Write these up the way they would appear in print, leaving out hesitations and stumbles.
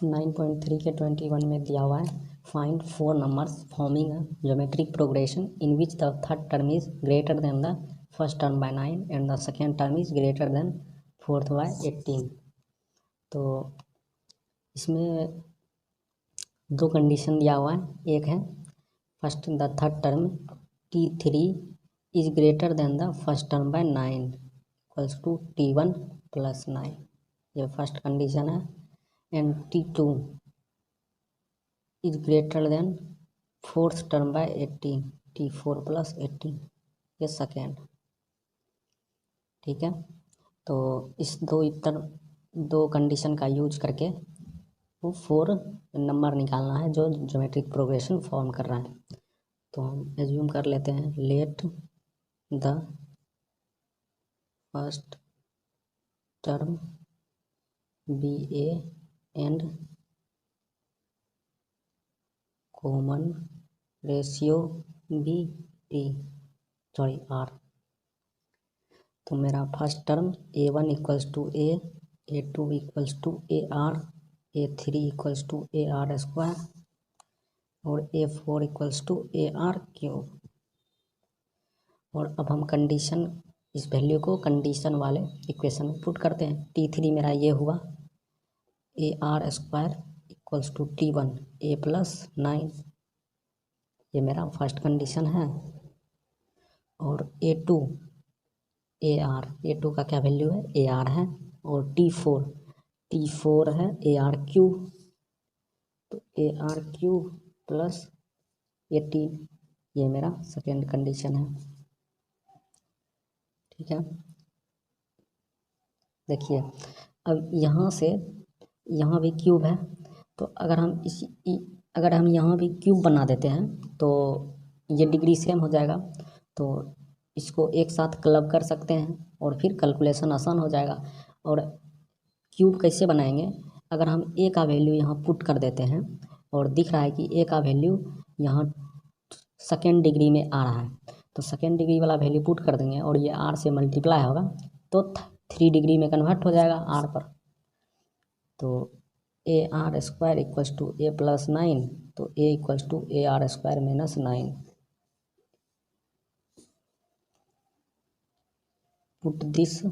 9.3 के 21 में दिया हुआ है find 4 numbers forming a geometric progression in which the third term is greater than the first term by 9 and the second term is greater than fourth by 18। तो इसमें दो condition दिया हुआ है। एक है first the third term T3 is greater than the first term by 9 equals to T1 plus 9, ये first condition है। And T2 is greater than fourth term by 18 T4 plus 18, ये सेकेंड। ठीक है, तो इस दो कंडीशन का यूज करके वो 4 नंबर निकालना है जो ज्योमेट्रिक प्रोग्रेशन फॉर्म कर रहा है। तो हम एज्यूम कर लेते हैं let the first term be A and common ratio be T sorry R. तो मेरा first term A1 equals to A2 equals to AR, A3 equals to AR square और A4 equals to AR cube. और अब हम condition, इस value को condition वाले equation में पुट करते हैं। T3 मेरा ये हुआ AR square equals to T1 A plus 9, ये मेरा फर्स्ट कंडीशन है। और A2 A2 का क्या वैल्यू है, AR है। और T4 है AR क्यूब, तो AR क्यूब प्लस 18, ये मेरा सेकेंड कंडीशन है। ठीक है, देखिए अब यहाँ से यहाँ भी क्यूब है, तो अगर हम यहाँ भी क्यूब बना देते हैं तो ये डिग्री सेम हो जाएगा। तो इसको एक साथ क्लब कर सकते हैं और फिर कैलकुलेशन आसान हो जाएगा। और क्यूब कैसे बनाएंगे, अगर हम ए का वैल्यू यहाँ पुट कर देते हैं और दिख रहा है कि ए का वैल्यू यहाँ सेकेंड डिग्री में आ रहा है, तो सेकेंड डिग्री वाला वैल्यू पुट कर देंगे और ये आर से मल्टीप्लाई होगा तो 3 डिग्री में कन्वर्ट हो जाएगा आर पर। तो AR square equals to A plus 9, तो A equals to AR square minus 9। Put this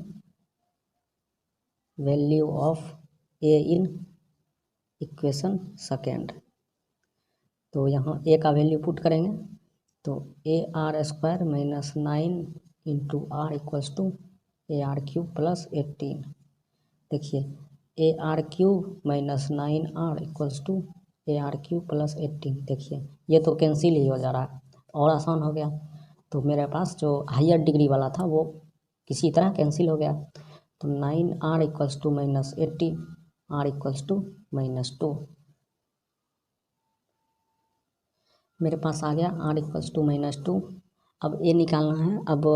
value of A in equation second. तो यहाँ A का वैल्यू पुट करेंगे तो AR square minus 9 into R equals to AR cube plus 18। देखिए AR cube minus 9R equals to AR cube plus 18। देखिए ये तो cancel ही हो जा रहा है और आसान हो गया। तो मेरे पास जो हायर डिग्री वाला था वो किसी तरह कैंसिल हो गया। तो 9R equals to minus 18, R equals to minus 2। मेरे पास आ गया R इक्वल्स टू माइनस 2। अब ए निकालना है। अब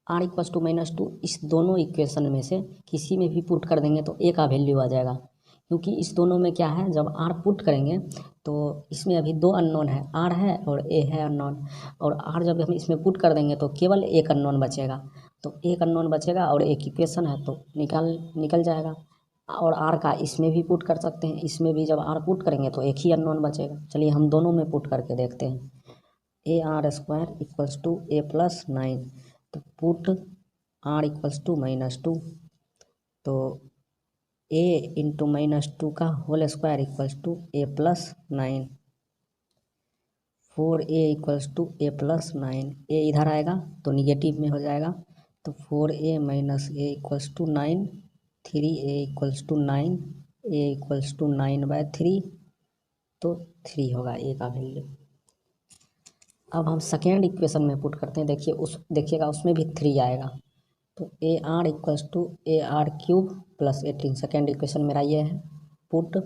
R इक्वल्स टू माइनस 2 इस दोनों इक्वेशन में से किसी में भी पुट कर देंगे तो ए का वैल्यू आ जाएगा, क्योंकि इस दोनों में क्या है, जब R पुट करेंगे तो इसमें अभी दो अननोन है, R है और ए है अननोन। और R जब हम इसमें पुट कर देंगे तो केवल एक अननोन बचेगा, तो एक अननोन बचेगा और एक इक्वेशन है तो निकल जाएगा। और R का इसमें भी पुट कर सकते हैं, इसमें भी जब R पुट करेंगे तो एक ही अननोन बचेगा। चलिए हम दोनों में पुट करके देखते हैं। AR square equals to A plus 9, तो put R equals to minus 2, तो A इंटू माइनस 2 का whole square equals to A plus 9। 4A equals to A plus 9, A इधर आएगा तो निगेटिव में हो जाएगा, तो 4A minus A equals to 9, 3A equals to 9, A equals to 9/3, तो 3 होगा A का वैल्यू। अब हम सेकेंड इक्वेशन में पुट करते हैं। देखिएगा उसमें भी 3 आएगा, तो AR equals to AR cube plus 18, second equation मेरा ये है। Put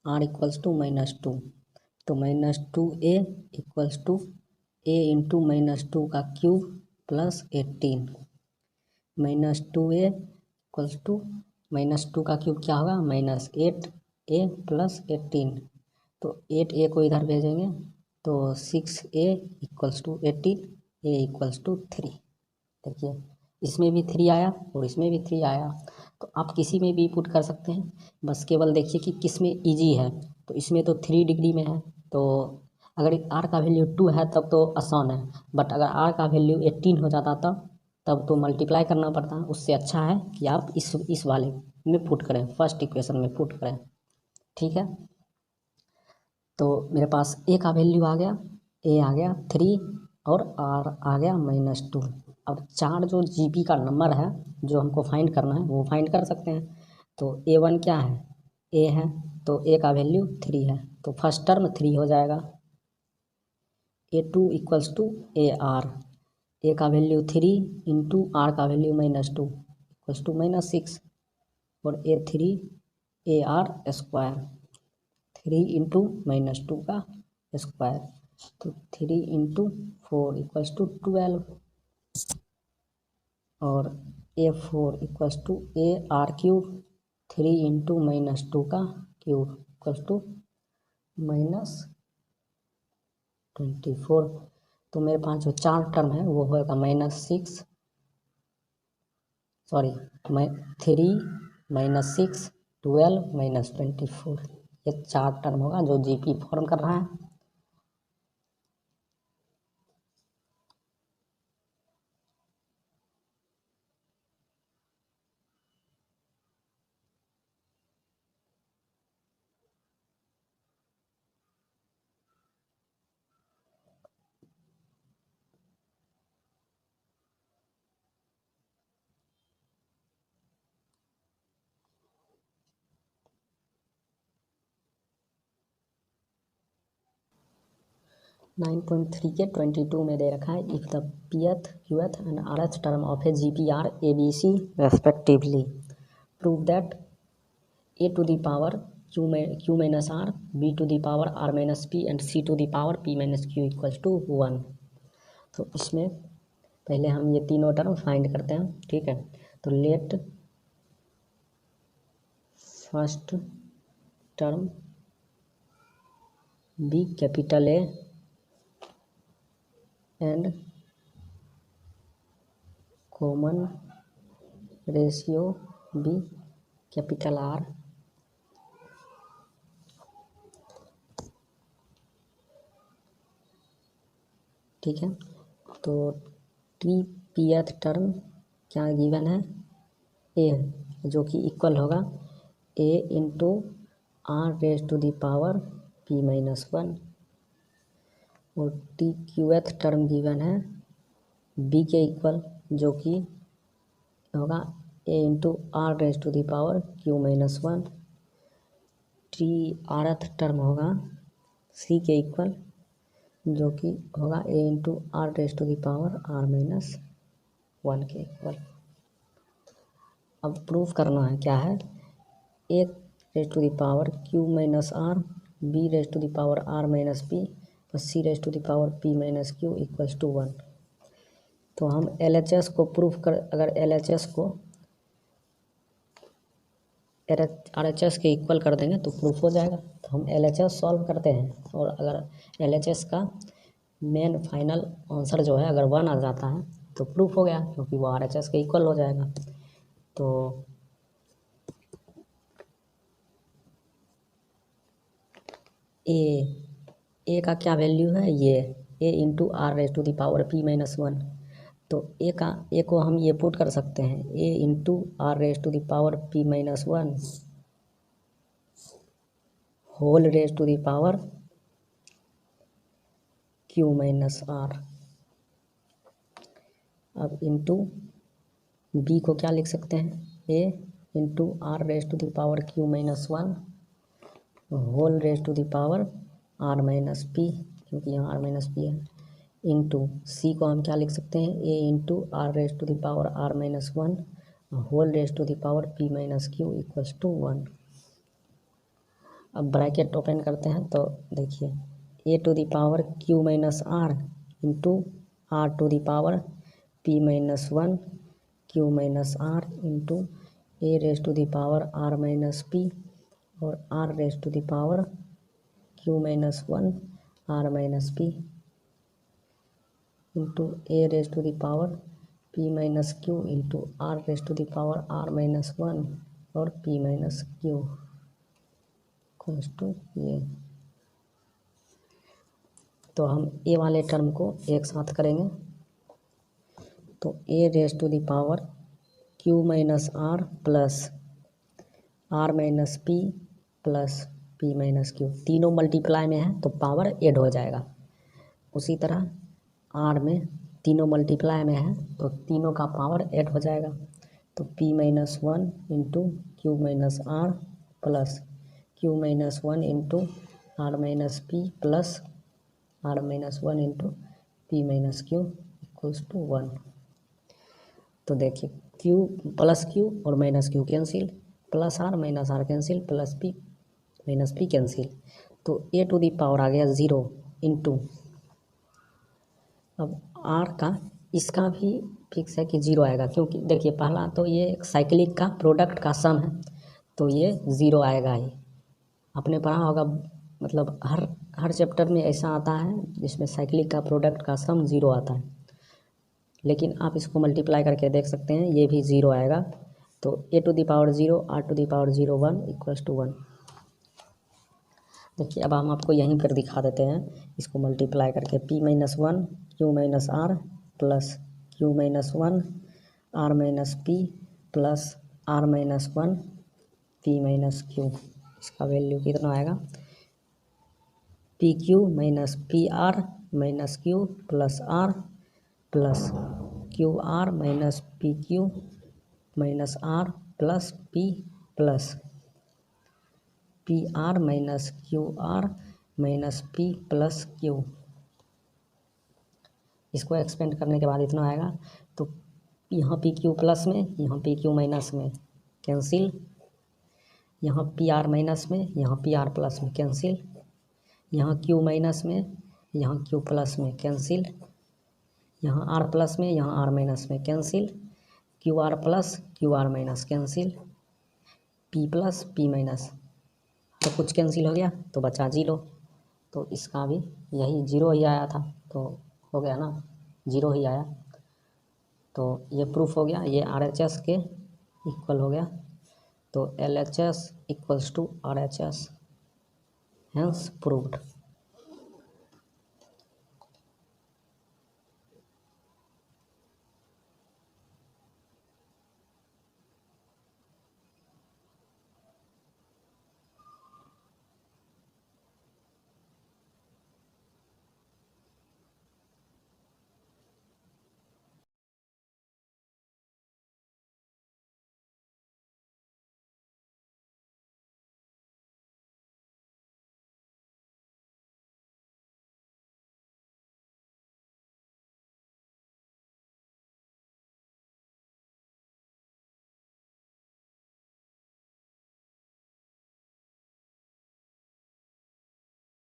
R equals to minus 2, तो minus 2A equals to A into minus 2 का cube plus 18, minus 2A equals to minus 2 का क्यूब क्या होगा, माइनस 8A प्लस 18, तो 8A को इधर भेजेंगे तो 6A equals to 18, A equals to 3। देखिए इसमें भी 3 आया और इसमें भी 3 आया, तो आप किसी में भी पुट कर सकते हैं, बस केवल देखिए कि किस में ईजी है। तो इसमें तो 3 डिग्री में है, तो अगर आर का वैल्यू 2 है तब तो आसान है, बट अगर आर का वैल्यू 18 हो जाता तब तो मल्टीप्लाई करना पड़ता है। उससे अच्छा है कि आप इस वाले में पुट करें, फर्स्ट इक्वेशन में पुट करें। ठीक है, तो मेरे पास ए का वैल्यू आ गया, ए आ गया 3 और आर आ गया -2। अब चार जो जीपी का नंबर है जो हमको फाइंड करना है वो फाइंड कर सकते हैं। तो A1 क्या है, ए है, तो ए का वैल्यू 3 है, तो फर्स्ट टर्म 3 हो जाएगा। A2 equals to A R, A का वैल्यू 3 इंटू आर का वैल्यू -2 इक्वल्स टू -6, और A3 ए आर स्क्वायर, 3 इंटू -2 का स्क्वायर, तो 3 इंटू 4 इक्वल्स टू 12, और A4 equals to A R cube, 3 इंटू -2 का क्यूब इक्वल्स टू -24। तो मेरे पास जो चार टर्म है वो होगा -6, सॉरी 3 -6 12 -24, ये चार टर्म होगा जो जीपी फॉर्म कर रहा है। 9.3 के 22 में दे रखा है, if the pth qth and rth term of a GP are ABC respectively, prove that a to the power q minus r, b to the power r minus p and c to the power p minus q equals to 1। तो इसमें पहले हम ये तीनों term find करते हैं। ठीक है, तो let first term be capital A and common ratio be capital R, ठीक है। तो टी पीएथ टर्म क्या गिवन है, ए, जो कि इक्वल होगा A into R raise to the power P -1, और टी क्यूएथ टर्म गिवन है बी के इक्वल, जो कि होगा A into R raise to the power Q -1। T rth term होगा सी के इक्वल, जो कि होगा A into R raise to the power R -1 के इक्वल। अब प्रूफ करना है क्या है, A raise to the power Q -r, B raise to the power r -p plus C raise to the power p -q equals to 1। तो हम LHS को proof कर, अगर LHS को RHS के इक्वल कर देंगे तो प्रूफ हो जाएगा। तो हम LHS सॉल्व करते हैं, और अगर LHS का मेन फाइनल आंसर जो है अगर 1 आ जाता है तो प्रूफ हो गया, क्योंकि वो RHS के इक्वल हो जाएगा। तो ए का क्या वैल्यू है, ये A into R raise to the power p -1। तो ए को हम ये पुट कर सकते हैं, A into R raise to the power p -1 whole raise to the power q -r। अब इंटू बी को क्या लिख सकते हैं, A into R raise to the power q -1 whole raise to the power r -p, क्योंकि यहाँ r -p है, into C को हम क्या लिख सकते हैं, A into R raise to the power r -1 whole raise to the power p -q equals to 1। अब ब्रैकेट ओपन करते हैं, तो देखिए A to the power q -r into R to the power p -1 q -r into A raise to the power r -p और r raise to the power q -1 r -p into A raise to the power P minus Q into R raise to the power R minus one और P minus Q equals to ये। तो हम ए वाले term को एक साथ करेंगे, तो a raise to the power q minus are plus are minus P plus P minus q, तीनों मल्टीप्लाई में है तो पावर ऐड हो जाएगा। उसी तरह आर में तीनों मल्टीप्लाई में है तो तीनों का पावर ऐड हो जाएगा। तो P minus one into Q minus are plus Q minus one into R minus P plus are minus one into P minus Q equals to one. तो देखिए क्यू प्लस क्यू और minus Q cancel, plus are minus R cancel, plus P minus P cancel. तो ए to the power आ गया zero into, अब are का इसका भी fix है कि ज़ीरो आएगा, क्योंकि देखिए पहला तो ये साइक्लिक का प्रोडक्ट का सम है तो ये ज़ीरो आएगा ही। आपने पढ़ा होगा, मतलब हर चैप्टर में ऐसा आता है जिसमें साइक्लिक का प्रोडक्ट का सम ज़ीरो आता है, लेकिन आप इसको मल्टीप्लाई करके देख सकते हैं, ये भी ज़ीरो आएगा। तो ए to the power zero r to the power zero one equals to one. देखिए अब हम आपको यहीं पर दिखा देते हैं इसको मल्टीप्लाई करके, P minus one Q minus are plus Q minus one R minus P plus are minus one P minus Q. इसका वैल्यू कितना आएगा, P Q minus P R minus Q plus R plus Q R minus P Q minus are plus P plus P R minus Q R minus P plus Q. इसको expand करने के बाद इतना आएगा, तो यहाँ पी क्यू प्लस में यहाँ पी क्यू माइनस में कैंसिल, यहाँ पी आर माइनस में यहाँ पी आर प्लस में कैंसिल, यहाँ क्यू माइनस में यहाँ क्यू प्लस में कैंसिल, यहाँ आर प्लस में यहाँ आर माइनस में cancel, Q R plus Q R minus cancel, P plus P minus, तो कुछ कैंसिल हो गया तो बचा जीरो। तो इसका भी यही जीरो ही आया था, तो हो गया ना, जीरो ही आया। तो ये प्रूफ हो गया, ये RHS के इक्वल हो गया। तो LHS equals to RHS, hence proved.